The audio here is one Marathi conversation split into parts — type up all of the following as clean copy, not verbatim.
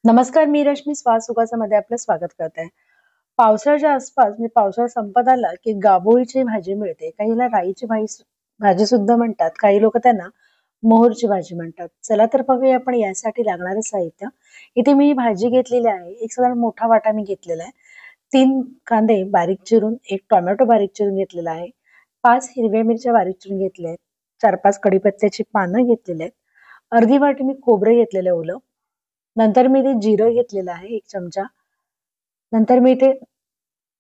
नमस्कार, मी रश्मी श्वास सुखाचामध्ये आपलं स्वागत करते. पावसाळ्याच्या आसपास म्हणजे पावसाळा संपत आला, की गाभोळीची भाजी मिळते. काहीला राईची भाजी सुद्धा म्हणतात. काही लोकं त्यांना मोहरची भाजी म्हणतात. चला तर बघूया आपण यासाठी लागणारं साहित्य. इथे मी भाजी घेतलेली आहे. एक साधारण मोठा वाटा मी घेतलेला आहे. 3 कांदे बारीक चिरून, 1 टोमॅटो बारीक चिरून घेतलेला आहे. 5 हिरव्या मिरच्या बारीक चिरून घेतल्या आहेत. 4-5 कढीपत्त्याची पानं घेतलेली आहेत. अर्धी वाटी मी खोबरं घेतलेलं ओलं. नंतर मी इथे जिरं घेतलेलं आहे 1 चमचा. नंतर मी इथे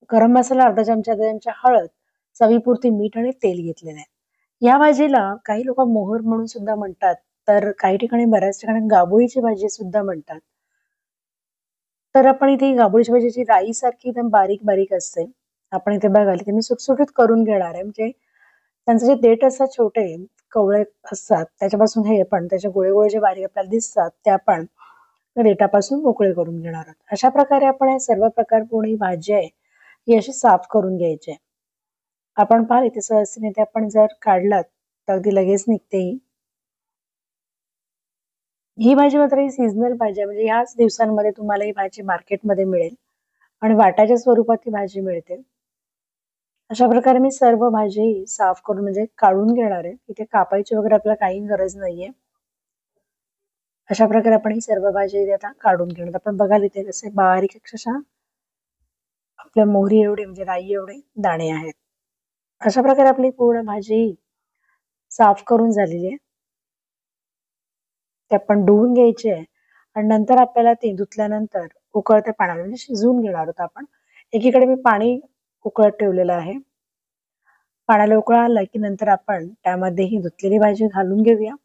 गरम मसाला अर्धा चमचा, अर्धा चमचा हळद, चवीपुरती मीठ आणि तेल घेतलेलं आहे. या भाजीला काही लोकं मोहर म्हणून सुद्धा म्हणतात, तर काही ठिकाणी बऱ्याच ठिकाणी गाभोळीची भाजी सुद्धा म्हणतात. तर आपण इथे गाभोळीची भाजी जी राईसारखी एकदम बारीक-बारीक असते. आपण इथे बघाल की मी सुटसुटीत करून घेणार आहे. म्हणजे त्यांचे जे देठ असतात छोटे, कवळे असतात त्याच्यापासून हे पण त्याचे गोळे-गोळे जे बारीक आपल्याला दिसतात, ते आपण त्या देठापासून मोकळे करून घेणार आहोत. अशा प्रकारे आपण हे सर्व प्रकारपूर्ण ही भाजी आहे, ही अशी साफ करून घ्यायची आहे. आपण पाहाल इथे सहजतेने ते आपण जर काढलात, तर अगदी लगेच निघते ही. ही भाजी मात्र ही सीझनल भाजी आहे. म्हणजे ह्याच दिवसांमध्ये तुम्हाला ही भाजी मार्केटमध्ये मिळेल आणि वाटाच्या स्वरूपात ही भाजी मिळते. अशा प्रकारे मी सर्व भाजी साफ करून म्हणजे काढून घेणार आहे. इथे कापायची वगैरे आपल्याला काही गरज नाहीये. अशा प्रकारे आपण ही सर्व भाजी इथे आता काढून घेणार. आपण बघाल इथे कसे बारीक अक्षरशः आपल्या मोहरी एवढे म्हणजे राई एवढे दाणे आहेत. अशा प्रकारे आपली पूर्ण भाजी साफ करून झालेली आहे. ते आपण धुवून घ्यायची आहे आणि नंतर आपल्याला ती धुतल्यानंतर उकळत्या पाण्याला म्हणजे शिजवून घेणार आहोत आपण. एकीकडे मी पाणी उकळत ठेवलेलं आहे. पाण्याला उकळ आला की नंतर आपण त्यामध्ये ही धुतलेली भाजी घालून घेऊया.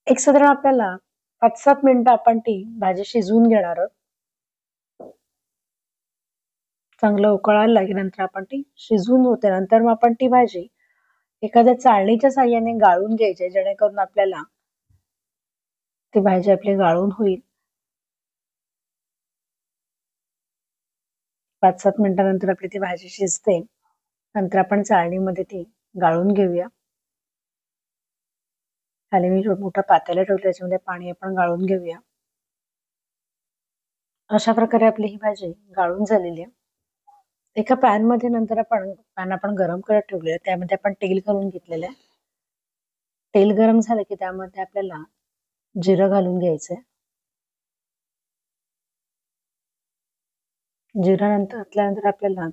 एक साधारण आपल्याला 5-7 मिनिटं आपण ती भाजी शिजवून घेणार आहोत. चांगलं उकळ आला की नंतर आपण ती शिजवून होते. नंतर मग आपण ती भाजी एखाद्या चाळणीच्या साहाय्याने गाळून घ्यायची जेणेकरून आपल्याला ती भाजी आपली गाळून होईल. 5-7 मिनिटानंतर आपली ती भाजी शिजते. नंतर आपण चाळणीमध्ये ती गाळून घेऊया. खाली मी मोठं पातेलं ठेवलं त्याच्यामध्ये पाणी आपण गाळून घेऊया. अशा प्रकारे आपली ही भाजी गाळून झालेली आहे. एका पॅनमध्ये नंतर पॅन आपण गरम करत ठेवलेलं आहे. त्यामध्ये आपण तेल घालून घेतलेलं आहे. तेल गरम झालं की त्यामध्ये आपल्याला जिरं घालून घ्यायचंय. जिरं घातल्यानंतर आपल्याला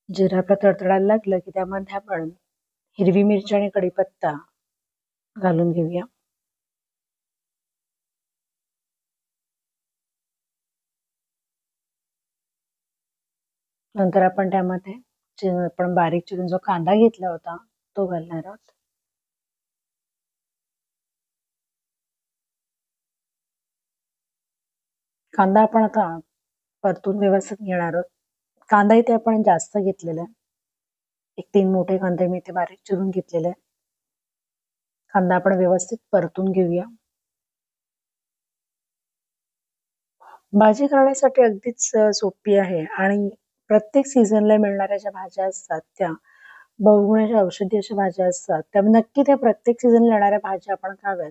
जिरं आपलं तडतडायला लागलं की त्यामध्ये आपण हिरवी मिरची आणि कढीपत्ता घालून घेऊया. नंतर आपण त्यामध्ये आपण बारीक चिरून जो कांदा घेतला होता तो घालणार आहोत. कांदा आपण आता परतून व्यवस्थित घेणार आहोत. कांदा इथे आपण जास्त घेतलेला आहे. एक 3 मोठे कांदे मी इथे बारीक चिरून घेतलेले आहे. कांदा आपण व्यवस्थित परतून घेऊया. भाजी करण्यासाठी अगदीच सोपी आहे आणि प्रत्येक सीझनला मिळणाऱ्या ज्या भाज्या असतात त्या बहुगुणा औषधी अशा भाज्या असतात. त्यामुळे नक्की त्या प्रत्येक सीझनला येणाऱ्या भाज्या आपण खाव्यात.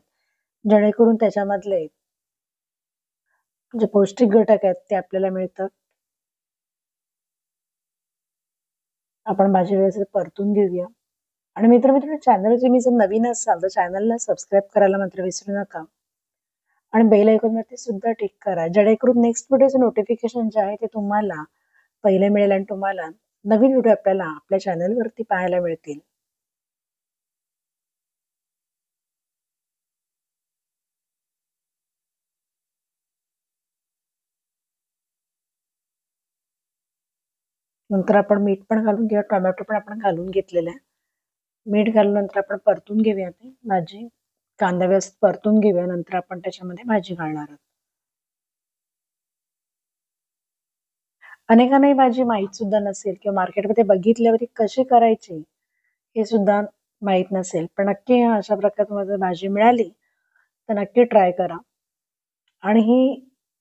जेणेकरून त्याच्यामधले जे पौष्टिक घटक आहेत ते आपल्याला मिळतात. आपण भाजी व्यवस्थित परतून घेऊया. आणि मित्र चॅनल तुम्ही जर नवीन असाल तर चॅनलला सबस्क्राईब करायला मात्र विसरू नका. आणि बेल आयकॉनवरती सुद्धा टिक करा जेणेकरून नेक्स्ट व्हिडिओचं नोटिफिकेशन जे आहे ते तुम्हाला पहिले मिळेल आणि तुम्हाला नवीन व्हिडिओ आपल्याला आपल्या चॅनलवरती पाहायला मिळतील. नंतर आपण मीठ पण घालून घेऊया. टोमॅटो पण आपण घालून घेतलेलं आहे. मीठ घालून नंतर आपण परतून घेऊया ते भाजी. कांदा व्यवस्थित परतून घेऊया. नंतर आपण त्याच्यामध्ये भाजी घालणार आहोत. अनेकांना ही भाजी माहीत सुद्धा नसेल किंवा मार्केटमध्ये बघितल्यावर कशी करायची हे सुद्धा माहीत नसेल. पण नक्की अशा प्रकारे तुम्हाला भाजी मिळाली तर नक्की ट्राय करा. आणि ही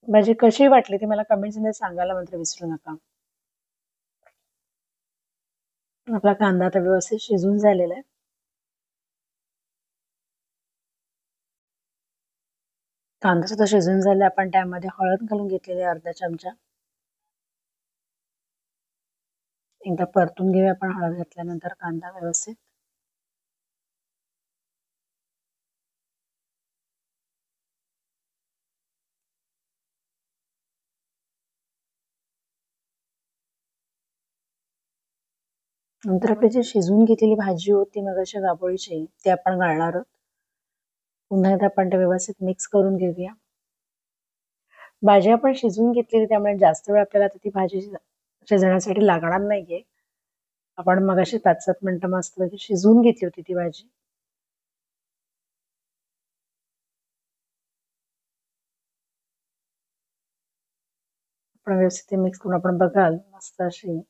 भाजी कशी वाटली ते मला कमेंट्समध्ये सांगायला मात्र विसरू नका. आपला कांदा आता व्यवस्थित शिजून झालेला आहे. कांदा सुद्धा शिजून झाला. आपण त्यामध्ये हळद घालून घेतलेली आहे अर्धा चमचा. एकदा परतून घेऊया आपण हळद घातल्यानंतर कांदा व्यवस्थित. नंतर आपली जी शिजवून घेतलेली भाजी होती मगाशी गाबोळीची ती आपण घालणार आहोत. पुन्हा एकदा आपण ते व्यवस्थित मिक्स करून घेऊया. भाजी आपण शिजवून घेतलेली त्यामुळे जास्त वेळ आपल्याला ती भाजी शिजण्यासाठी लागणार नाहीये. आपण मगाशी 5-7 मिनिटं मस्तपैकी शिजवून घेतली होती ती भाजी. आपण व्यवस्थित मिक्स करून आपण बघाल मस्त अशी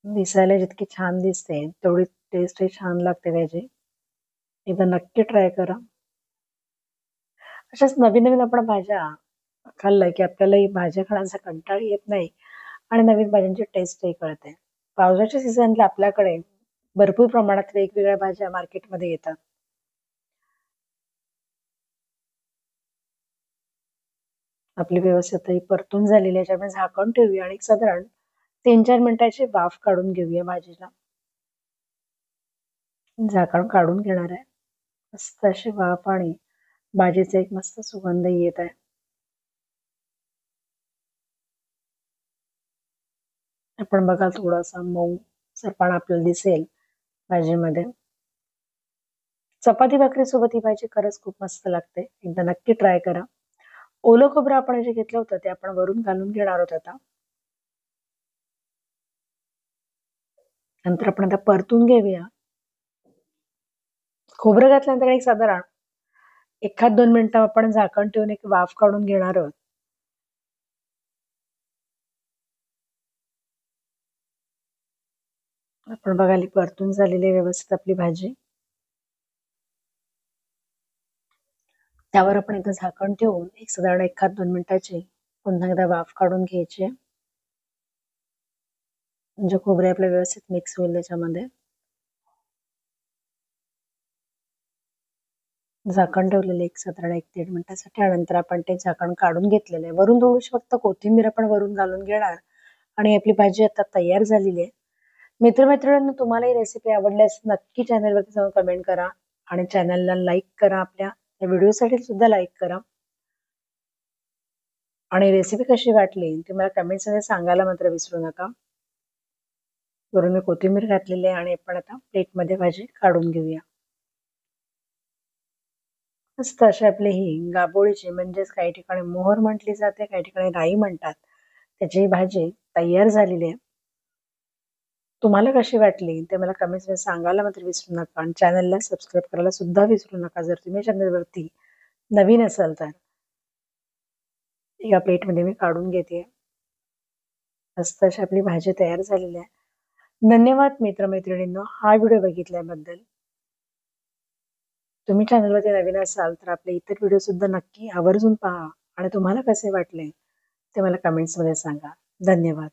दिसायला जितकी छान दिसते तेवढी टेस्ट छान लागते त्याची. एकदा नक्की ट्राय करा. अशाच नवीन नवीन आपण भाज्या खाल्लं की आपल्याला भाज्या खाण्याचा कंटाळा येत नाही आणि नवीन भाज्यांची टेस्टही कळते. पावसाच्या सीझनला आपल्याकडे भरपूर प्रमाणात वेगवेगळ्या भाज्या मार्केटमध्ये येतात. आपली व्यवस्थित ही परतून झालेली आहे त्यामुळे झाकण ठेवूया आणि साधारण 3-4 मिनिटाची वाफ काढून घेऊया भाजीला. झाकण काढून घेणार आहे. मस्त अशी वाफ आणि भाजीचा एक मस्त सुगंध येत आहे. आपण बघा थोडासा मऊ सरपणा आपल्याला दिसेल भाजीमध्ये. चपाती भाकरी सोबत ही भाजी खरंच खूप मस्त लागते. एकदा नक्की ट्राय करा. ओलं खोबरं आपण जे घेतलं होतं ते आपण वरून घालून घेणार आहोत आता. नंतर आपण आता परतून घेऊया. खोबरं घातल्यानंतर एक साधारण 1-2 मिनिटं आपण झाकण ठेवून एक वाफ काढून घेणार आहोत. आपण बघाली परतून झालेली व्यवस्थित आपली भाजी. त्यावर आपण एकदा झाकण ठेवून एक साधारण 1-2 मिनिटाची पुन्हा एकदा वाफ काढून घ्यायची आहे. म्हणजे खोबरे आपलं व्यवस्थित मिक्स होईल त्याच्यामध्ये. झाकण ठेवलेलं एक साधारण 1-1.5 मिनिटासाठी आणि नंतर आपण ते झाकण काढून घेतलेलं आहे. वरून थोडीशी फक्त कोथिंबीर आपण वरून घालून घेणार आणि आपली भाजी आता तयार झालेली आहे. मित्रमैत्रिणींनो, तुम्हाला ही रेसिपी आवडल्यास नक्की चॅनलवरती जाऊन कमेंट करा आणि चॅनलला लाईक करा. आपल्या या व्हिडिओसाठी सुद्धा लाईक करा आणि रेसिपी कशी वाटली ती मला कमेंट्समध्ये सांगायला मात्र विसरू नका. वरून मी कोथिंबीर घातलेली आहे आणि आपण आता प्लेटमध्ये भाजी काढून घेऊया. मस्त अशी आपली ही गाबोळीची म्हणजेच काही ठिकाणी मोहर म्हटली जाते, काही ठिकाणी राई म्हणतात, त्याची भाजी तयार झालेली आहे. तुम्हाला कशी वाटली ते मला कमेंट्समध्ये सांगायला मात्र विसरू नका आणि चॅनलला सबस्क्राईब करायला सुद्धा विसरू नका जर तुम्ही चॅनलवरती नवीन असाल तर. एका प्लेटमध्ये मी काढून घेते. मस्त अशी आपली भाजी तयार झालेली आहे. धन्यवाद मित्रमैत्रिणींनो हा व्हिडिओ बघितल्याबद्दल. तुम्ही चॅनलवरती नवीन असाल तर आपले इतर व्हिडिओ सुद्धा नक्की आवर्जून पहा आणि तुम्हाला कसे वाटले ते मला कमेंट्समध्ये सांगा. धन्यवाद.